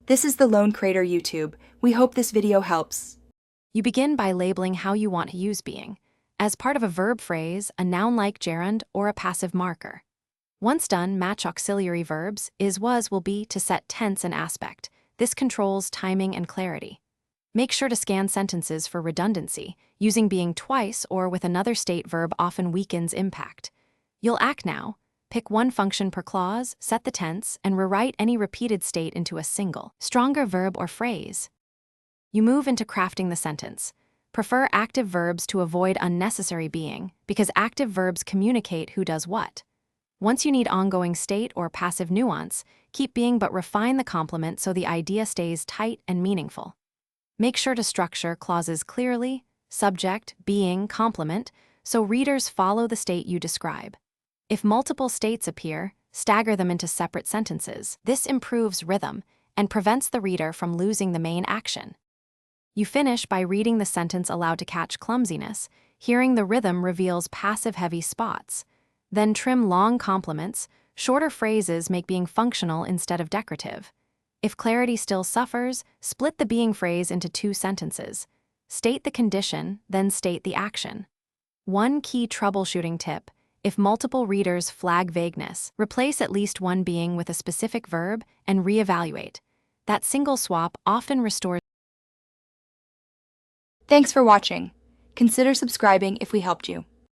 This is the Lone Crater YouTube. We hope this video helps. You begin by labeling how you want to use being, as part of a verb phrase, a noun like gerund, or a passive marker. Once done, match auxiliary verbs, is, was, will be to set tense and aspect. This controls timing and clarity. Make sure to scan sentences for redundancy. Using being twice or with another state verb often weakens impact. You'll act now. Pick one function per clause, set the tense, and rewrite any repeated state into a single, stronger verb or phrase. You move into crafting the sentence. Prefer active verbs to avoid unnecessary being, because active verbs communicate who does what. Once you need ongoing state or passive nuance, keep being but refine the complement so the idea stays tight and meaningful. Make sure to structure clauses clearly, subject, being, complement, so readers follow the state you describe. If multiple states appear, stagger them into separate sentences. This improves rhythm and prevents the reader from losing the main action. You finish by reading the sentence aloud to catch clumsiness. Hearing the rhythm reveals passive-heavy spots. Then trim long complements. Shorter phrases make being functional instead of decorative. If clarity still suffers, split the being phrase into two sentences. State the condition, then state the action. One key troubleshooting tip: if multiple readers flag vagueness, replace at least one being with a specific verb and reevaluate. That single swap often restores. Thanks for watching. Consider subscribing if we helped you.